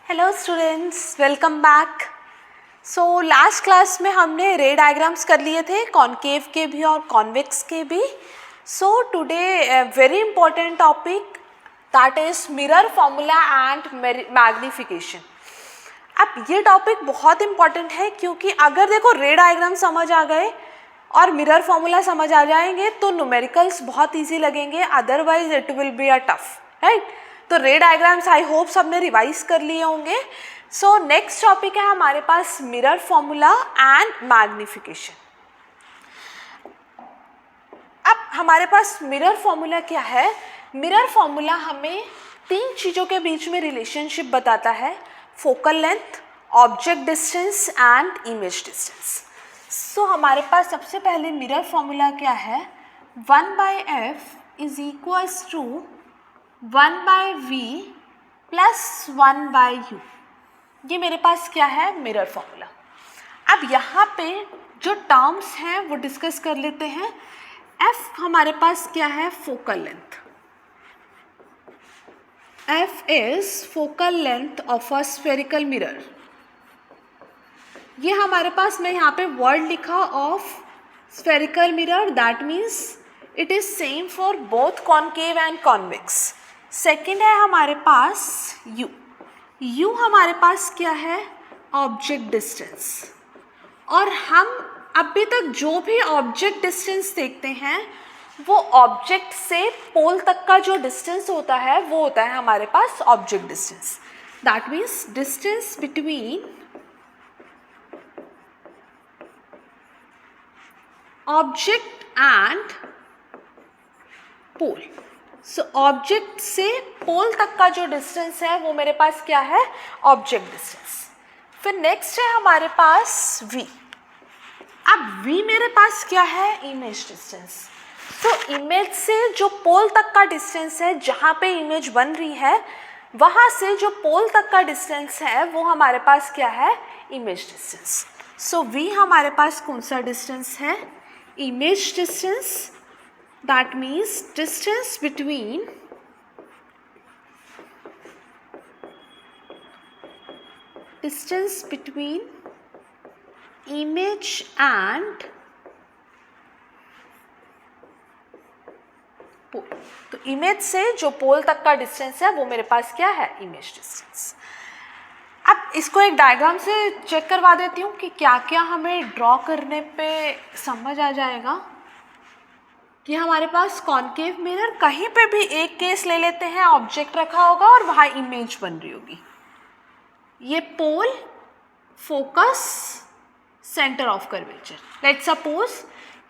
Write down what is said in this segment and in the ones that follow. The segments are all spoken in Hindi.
Hello students, welcome back. So last class में हमने रे डायग्राम्स कर लिए थे, कॉनकेव के भी और कॉन्वेक्स के भी। So today very important topic that is mirror formula and magnification. अब ये टॉपिक बहुत इंपॉर्टेंट है क्योंकि अगर देखो रे डायग्राम समझ आ गए और मिरर फॉर्मूला समझ आ जाएंगे तो न्यूमेरिकल्स बहुत ईजी लगेंगे, otherwise it will be a tough, right. तो रे डायग्राम्स आई होप सबने रिवाइज कर लिए होंगे। सो नेक्स्ट टॉपिक है हमारे पास मिरर फॉर्मूला एंड मैग्निफिकेशन। अब हमारे पास मिरर फॉर्मूला क्या है? मिरर फॉर्मूला हमें तीन चीज़ों के बीच में रिलेशनशिप बताता है: focal length, object distance and image distance. So हमारे पास सबसे पहले मिरर फॉर्मूला क्या है? 1/f is equals to 1/v plus 1/u। ये मेरे पास क्या है? Mirror formula. अब यहाँ पे जो टर्म्स हैं वो डिस्कस कर लेते हैं। f हमारे पास क्या है? Focal length. f is focal length of a spherical mirror. ये हमारे पास, मैं यहाँ पे वर्ड लिखा of spherical mirror, that means it is same for both concave and convex. Second है हमारे पास u हमारे पास क्या है? Object distance. और हम अभी तक जो भी ऑब्जेक्ट डिस्टेंस देखते हैं वो ऑब्जेक्ट से पोल तक का जो डिस्टेंस होता है वो होता है हमारे पास object distance. That means distance between object and pole. So object से पोल तक का जो डिस्टेंस है वो मेरे पास क्या है? Object distance. फिर नेक्स्ट है हमारे पास v। अब v मेरे पास क्या है? Image distance. तो इमेज से जो पोल तक का डिस्टेंस है, जहाँ पे इमेज बन रही है वहाँ से जो पोल तक का डिस्टेंस है वो हमारे पास क्या है? Image distance. सो v हमारे पास कौन सा डिस्टेंस है? Image distance. That means distance between image and पोल। तो इमेज से जो पोल तक का डिस्टेंस है वो मेरे पास क्या है? Image distance. अब इसको एक डायग्राम से चेक करवा देती हूँ कि क्या क्या हमें ड्रॉ करने पे समझ आ जाएगा। कि हमारे पास कॉनकेव मिरर, कहीं पे भी एक केस ले लेते हैं, ऑब्जेक्ट रखा होगा और वहाँ इमेज बन रही होगी। ये pole, focus, centre of curvature. Let's suppose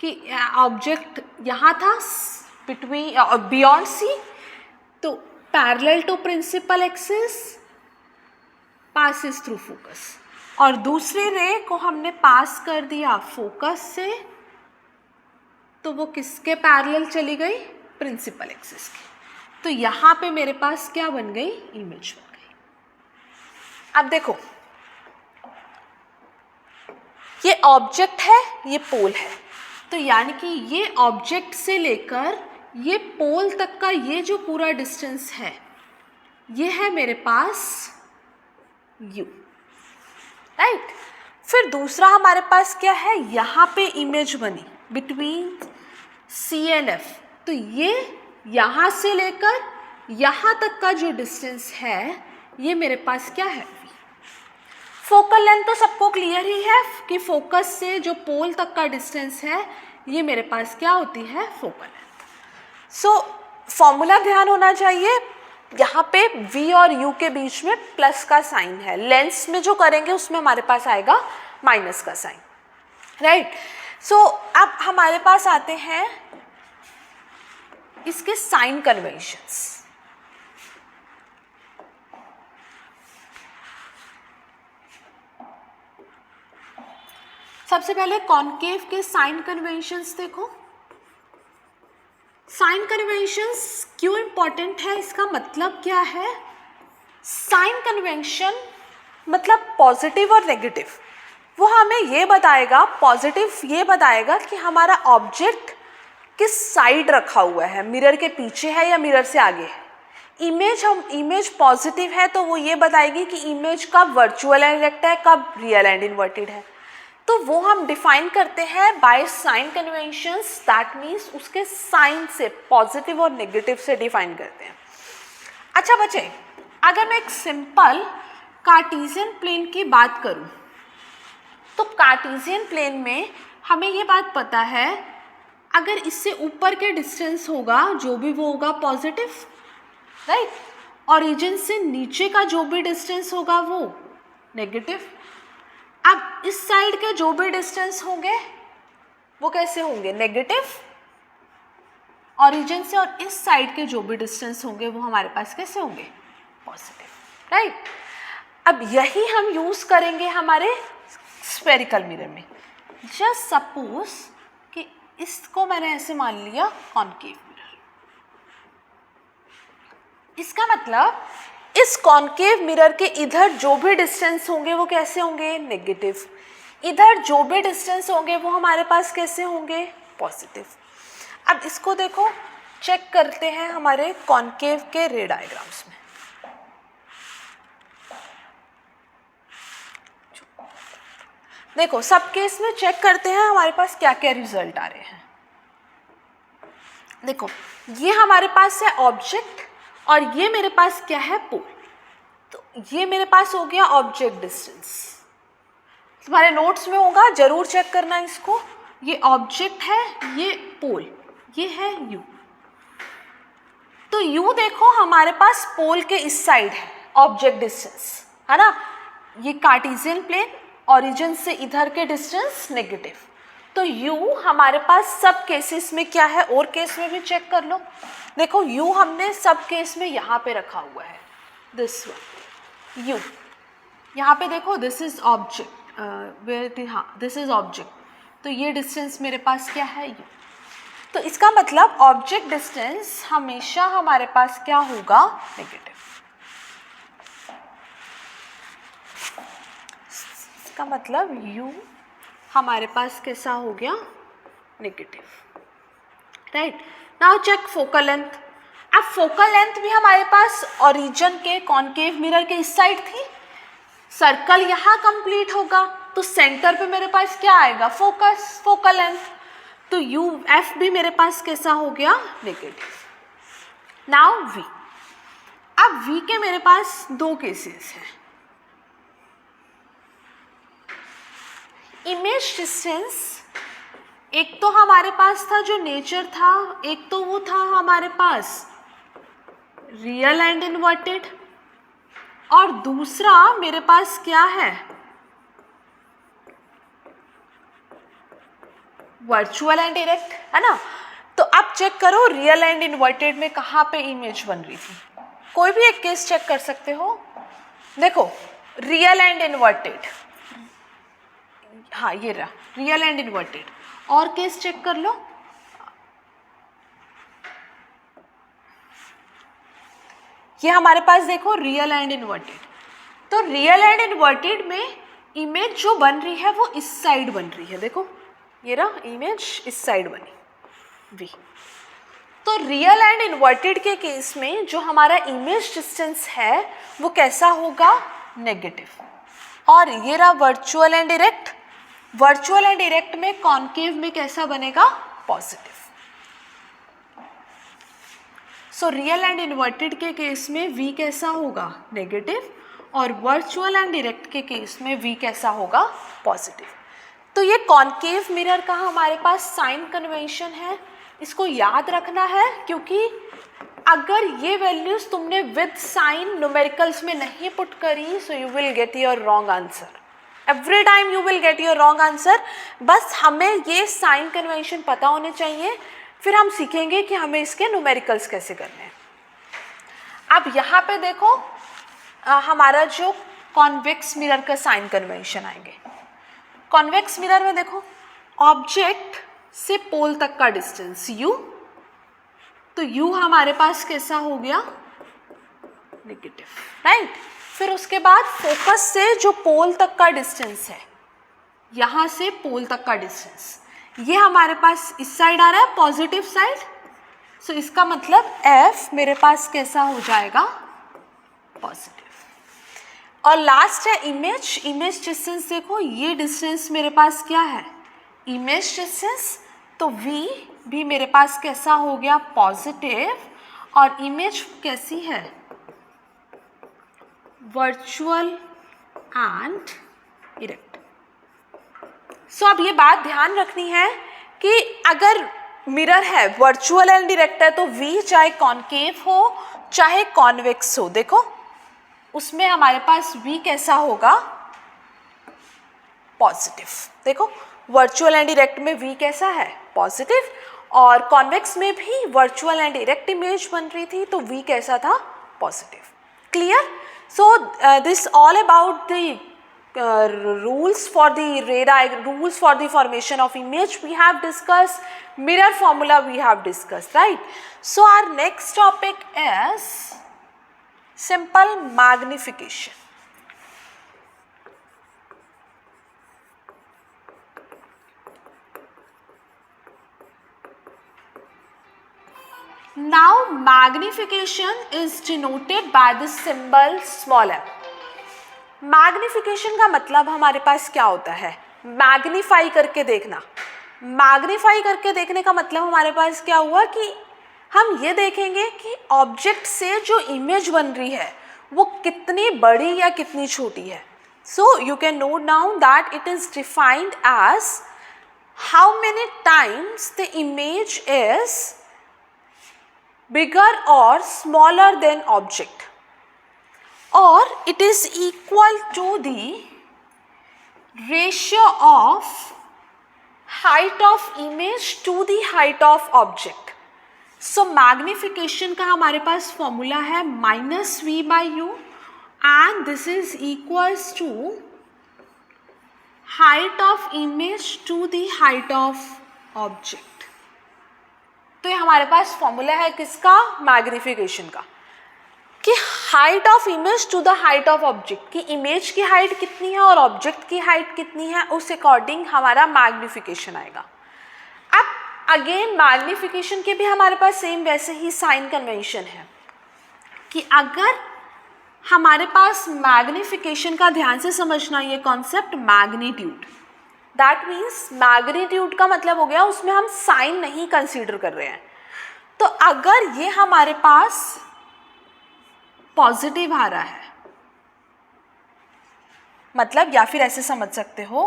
कि ऑब्जेक्ट यहाँ था बिटवीन बियॉन्ड सी, तो parallel to principal axis passes through focus, और दूसरी रे को हमने पास कर दिया फोकस से, तो वो किसके पैरेलल चली गई? प्रिंसिपल एक्सिस के। तो यहाँ पे मेरे पास क्या बन गई? इमेज बन गई। अब देखो, ये ऑब्जेक्ट है, ये पोल है, तो यानी कि ये ऑब्जेक्ट से लेकर ये पोल तक का ये जो पूरा डिस्टेंस है ये है मेरे पास u, राइट। फिर दूसरा हमारे पास क्या है? यहाँ पे इमेज बनी बिटवीन C एंड F, तो ये यहाँ से लेकर यहाँ तक का जो डिस्टेंस है ये मेरे पास क्या है? V। फोकल लेंथ तो सबको क्लियर ही है कि फोकस से जो पोल तक का डिस्टेंस है ये मेरे पास क्या होती है? Focal length. सो फॉर्मूला ध्यान होना चाहिए, यहाँ पे V और U के बीच में प्लस का साइन है, लेंस में जो करेंगे उसमें हमारे पास आएगा माइनस का साइन, राइट। सो अब हमारे पास आते हैं इसके साइन कन्वेंशंस। सबसे पहले कॉनकेव के साइन कन्वेंशंस देखो। साइन कन्वेंशंस क्यों इंपॉर्टेंट है, इसका मतलब क्या है? साइन कन्वेंशन मतलब पॉजिटिव और नेगेटिव, वो हमें ये बताएगा, पॉजिटिव ये बताएगा कि हमारा ऑब्जेक्ट किस साइड रखा हुआ है, मिरर के पीछे है या मिरर से आगे है। इमेज पॉजिटिव है तो वो ये बताएगी कि इमेज कब वर्चुअल एंड डायरेक्ट है, कब रियल एंड इन्वर्टेड है। तो वो हम डिफाइन करते हैं by sine conventions, that means उसके साइन से, पॉजिटिव और नेगेटिव से डिफाइन करते हैं। अच्छा बच्चे, अगर मैं एक सिंपल कार्टेशियन प्लेन की बात करूं तो कार्टेशियन प्लेन में हमें ये बात पता है, अगर इससे ऊपर के डिस्टेंस होगा जो भी वो होगा पॉजिटिव, राइट, ओरिजिन से नीचे का जो भी डिस्टेंस होगा वो नेगेटिव। अब इस साइड के जो भी डिस्टेंस होंगे वो कैसे होंगे, नेगेटिव। ओरिजिन से और इस साइड के जो भी डिस्टेंस होंगे वो हमारे पास कैसे होंगे, पॉजिटिव, राइट। अब यही हम यूज करेंगे हमारे स्फेरिकल मिरर में। जस्ट सपोज कि इसको मैंने ऐसे मान लिया कॉनकेव मिरर, इसका मतलब इस कॉनकेव मिरर के इधर जो भी डिस्टेंस होंगे वो कैसे होंगे, नेगेटिव। इधर जो भी डिस्टेंस होंगे वो हमारे पास कैसे होंगे, पॉजिटिव। अब इसको देखो, चेक करते हैं हमारे कॉनकेव के रे डायग्राम्स में। देखो सब केस में चेक करते हैं हमारे पास क्या क्या रिजल्ट आ रहे हैं। देखो ये हमारे पास है ऑब्जेक्ट और ये मेरे पास क्या है, पोल। तो ये मेरे पास हो गया ऑब्जेक्ट डिस्टेंस, तुम्हारे नोट्स में होगा, जरूर चेक करना इसको। ये ऑब्जेक्ट है, ये पोल, ये है यू। तो यू देखो हमारे पास पोल के इस साइड है ऑब्जेक्ट डिस्टेंस, है ना। ये कार्टेशियन प्लेन, ओरिजिन से इधर के डिस्टेंस नेगेटिव। तो u हमारे पास सब केसेस में क्या है, और केस में भी चेक कर लो। देखो u हमने सब केस में यहाँ पे रखा हुआ है, दिस वन u। यहाँ पे देखो दिस इज ऑब्जेक्ट, हाँ दिस इज ऑब्जेक्ट। तो ये डिस्टेंस मेरे पास क्या है, u। तो इसका मतलब ऑब्जेक्ट डिस्टेंस हमेशा हमारे पास क्या होगा, नेगेटिव। इसका मतलब u हमारे पास कैसा हो गया, negative, right. Now check focal length. अब फोकल लेंथ भी हमारे पास ओरिजिन के कॉनकेव मिरर के इस साइड थी, सर्कल यहाँ कंप्लीट होगा तो सेंटर पे मेरे पास क्या आएगा, फोकस, फोकल लेंथ। तो u f भी मेरे पास कैसा हो गया, नेगेटिव। Now v। अब v के मेरे पास दो केसेस हैं। इमेज डिस्टेंस एक तो हमारे पास था जो नेचर था, एक तो वो था हमारे पास रियल एंड इन्वर्टेड, और दूसरा मेरे पास क्या है, वर्चुअल एंड डायरेक्ट, है ना। तो अब चेक करो रियल एंड इन्वर्टेड में कहाँ पे इमेज बन रही थी। कोई भी एक केस चेक कर सकते हो। देखो रियल एंड इन्वर्टेड, हाँ ये रहा रियल एंड इन्वर्टेड। और केस चेक कर लो, ये हमारे पास देखो रियल एंड इन्वर्टेड। तो रियल एंड इन्वर्टेड में इमेज जो बन रही है वो इस साइड बन रही है, देखो ये रहा इमेज इस साइड बनी V। तो रियल एंड इन्वर्टेड के केस में जो हमारा इमेज डिस्टेंस है वो कैसा होगा, नेगेटिव। और ये रहा virtual and direct. Virtual and direct में कॉनकेव में कैसा बनेगा, positive. So real and inverted के केस में V कैसा होगा, नेगेटिव, और वर्चुअल एंड डायरेक्ट के केस में V कैसा होगा, पॉजिटिव। तो ये कॉनकेव मिरर का हमारे पास साइन कन्वेंशन है, इसको याद रखना है, क्योंकि अगर ये वैल्यूज तुमने विद साइन न्यूमेरिकल्स में नहीं पुट करी so you will get your wrong answer. Every time you will get your wrong answer. बस हमें ये साइन कन्वेंशन पता होने चाहिए, फिर हम सीखेंगे कि हमें इसके न्यूमेरिकल्स कैसे करने हैं। अब यहाँ पे देखो हमारा जो कॉन्वेक्स मिरर का साइन कन्वेंशन आएंगे। कॉन्वेक्स मिरर में देखो ऑब्जेक्ट से पोल तक का डिस्टेंस u, तो u हमारे पास कैसा हो गया, नेगेटिव, राइट। फिर उसके बाद फोकस से जो पोल तक का डिस्टेंस है, यहाँ से पोल तक का डिस्टेंस, ये हमारे पास इस साइड आ रहा है, पॉजिटिव साइड, सो इसका मतलब f मेरे पास कैसा हो जाएगा, पॉजिटिव। और लास्ट है इमेज। इमेज डिस्टेंस देखो, ये डिस्टेंस मेरे पास क्या है, इमेज डिस्टेंस, तो v भी मेरे पास कैसा हो गया, पॉजिटिव। और इमेज कैसी है, वर्चुअल एंड इरेक्ट। सो अब ये बात ध्यान रखनी है कि अगर मिरर है, वर्चुअल एंड इरेक्ट है, तो v चाहे कॉन्केव हो चाहे कॉन्वेक्स हो, देखो उसमें हमारे पास v कैसा होगा, पॉजिटिव। देखो वर्चुअल एंड इरेक्ट में v कैसा है, पॉजिटिव, और कॉन्वेक्स में भी वर्चुअल एंड इरेक्ट इमेज बन रही थी तो v कैसा था, positive. Clear? So this all about the rules for the rules for the formation of image we have discussed, mirror formula we have discussed, right? So our next topic is simple magnification. Now magnification is denoted by the symbol small m. Magnification का मतलब हमारे पास क्या होता है, मैग्नीफाई करके देखना। मैग्नीफाई करके देखने का मतलब हमारे पास क्या हुआ कि हम ये देखेंगे कि ऑब्जेक्ट से जो इमेज बन रही है वो कितनी बड़ी या कितनी छोटी है। So you can note down that it is defined as how many times the image is bigger और smaller than object, or it is equal to the ratio of height of image to the height of object. So magnification का हमारे पास फॉर्मूला है -v/u and this is equals to height of image to the height of object. तो ये हमारे पास फॉर्मूला है किसका, मैग्निफिकेशन का, कि height of image to the height of object, की इमेज की हाइट कितनी है और ऑब्जेक्ट की हाइट कितनी है, उस अकॉर्डिंग हमारा मैग्निफिकेशन आएगा। अब अगेन मैग्निफिकेशन के भी हमारे पास सेम वैसे ही साइन कन्वेंशन है कि अगर हमारे पास मैग्निफिकेशन का, ध्यान से समझना ये concept, magnitude, that means magnitude का मतलब हो गया उसमें हम साइन नहीं कंसीडर कर रहे हैं। तो अगर ये हमारे पास पॉजिटिव आ रहा है, मतलब या फिर ऐसे समझ सकते हो,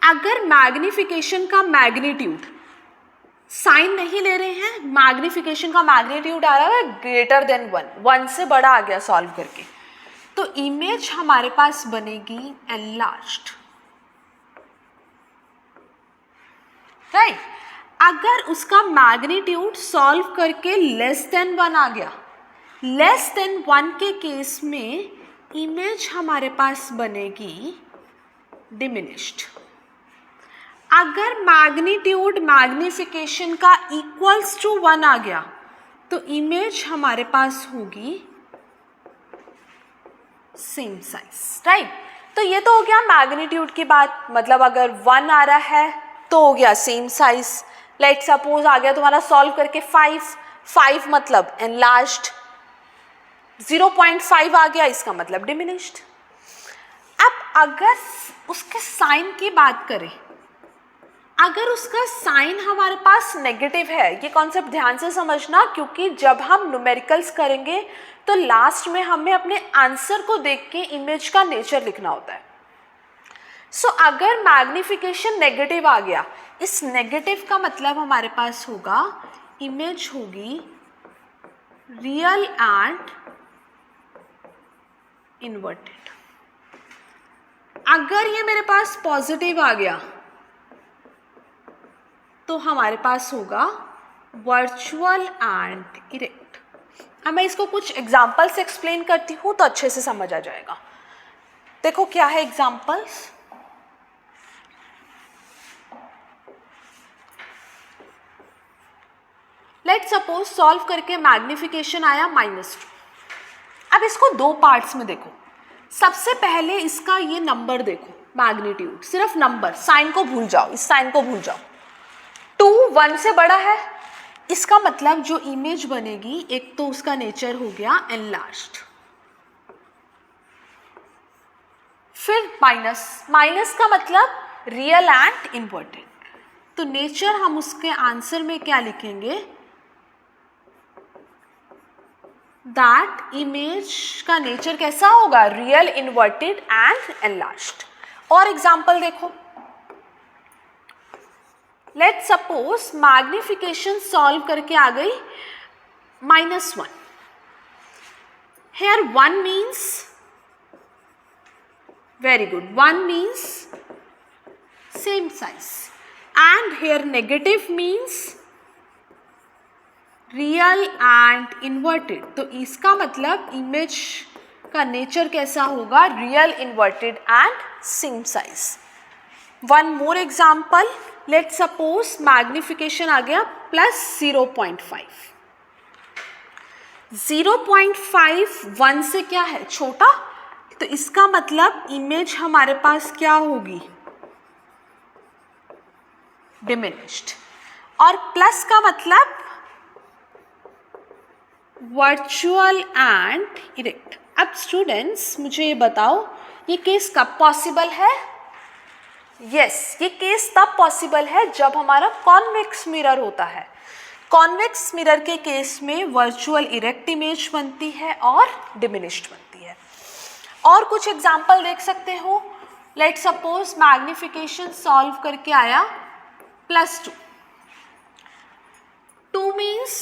अगर मैग्निफिकेशन का मैग्नीट्यूड, साइन नहीं ले रहे हैं, मैग्निफिकेशन का मैग्नीट्यूड आ रहा है ग्रेटर देन 1 से बड़ा आ गया सॉल्व करके, तो इमेज हमारे पास बनेगी एनलार्ज्ड, राइट। अगर उसका मैग्नीट्यूड सॉल्व करके लेस देन 1 आ गया, लेस देन 1 के केस में इमेज हमारे पास बनेगी डिमिनिश्ड। अगर मैग्नीट्यूड मैग्निफिकेशन का इक्वल्स टू 1 आ गया तो इमेज हमारे पास होगी सेम साइज, राइट। तो ये तो हो गया मैग्नीट्यूड की बात, मतलब अगर 1 आ रहा है तो हो गया सेम साइज। लेट सपोज आ गया तुम्हारा सॉल्व करके 5 मतलब एनलार्ज्ड, 0.5 आ गया इसका मतलब डिमिनिश्ड। अब अगर उसके साइन की बात करें, अगर उसका साइन हमारे पास नेगेटिव है, ये कॉन्सेप्ट ध्यान से समझना, क्योंकि जब हम न्यूमेरिकल्स करेंगे तो लास्ट में हमें अपने आंसर को देख के इमेज का नेचर लिखना होता है। सो अगर मैग्निफिकेशन नेगेटिव आ गया, इस नेगेटिव का मतलब हमारे पास होगा इमेज होगी रियल एंड इन्वर्टेड। अगर ये मेरे पास पॉजिटिव आ गया तो हमारे पास होगा वर्चुअल एंड इरेक्ट। अब मैं इसको कुछ एग्जाम्पल से एक्सप्लेन करती हूँ तो अच्छे से समझ आ जाएगा। देखो क्या है एग्जाम्पल्स, लेट सपोज सॉल्व करके मैग्निफिकेशन आया -2। अब इसको 2 पार्ट्स में देखो। सबसे पहले इसका ये नंबर देखो, मैग्नीट्यूड, सिर्फ नंबर, साइन को भूल जाओ, इस साइन को भूल जाओ। 2 1 से बड़ा है, इसका मतलब जो इमेज बनेगी एक तो उसका नेचर हो गया एनलार्ज्ड। फिर माइनस का मतलब रियल एंड इन्वर्टेड। तो नेचर हम उसके आंसर में क्या लिखेंगे, दैट इमेज का नेचर कैसा होगा, रियल, इन्वर्टेड एंड एनलार्ज्ड। और एग्जाम्पल देखो, लेट सपोज मैग्निफिकेशन सॉल्व करके आ गई -1। Here 1 means, very good, 1 means same size, and here negative means real and inverted। तो इसका मतलब इमेज का नेचर कैसा होगा, real, inverted and same size. One more example, let suppose magnification आ गया +0.5। 0.5 1 से क्या है, छोटा, तो इसका मतलब इमेज हमारे पास क्या होगी, डिमिनिश्ड। और प्लस का मतलब वर्चुअल एंड इरेक्ट। अब स्टूडेंट्स मुझे ये बताओ, ये केस कब पॉसिबल है? यस, ये केस तब पॉसिबल है जब हमारा कॉन्वेक्स मिरर होता है। कॉन्वेक्स मिरर के केस में वर्चुअल इरेक्ट इमेज बनती है और डिमिनिश्ड बनती है। और कुछ एग्जाम्पल देख सकते हो, लेट सपोज मैग्निफिकेशन सॉल्व करके आया +2। 2 मीन्स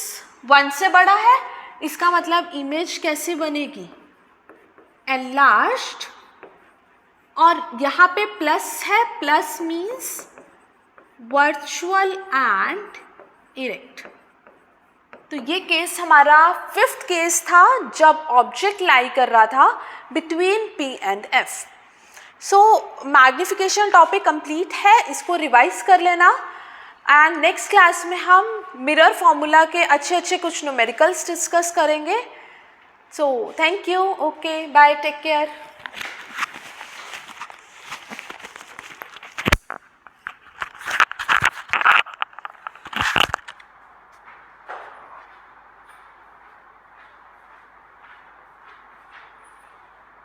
1 से बड़ा है, इसका मतलब इमेज कैसे बनेगी, एनलार्ज्ड। और यहाँ पे प्लस है, plus means virtual and erect. तो ये केस हमारा 5th केस था जब ऑब्जेक्ट लाई कर रहा था between P and F। So magnification topic complete है, इसको रिवाइज कर लेना। एंड नेक्स्ट क्लास में हम मिरर फॉर्मूला के अच्छे कुछ न्यूमेरिकल्स डिस्कस करेंगे। So thank you, okay, bye, take care.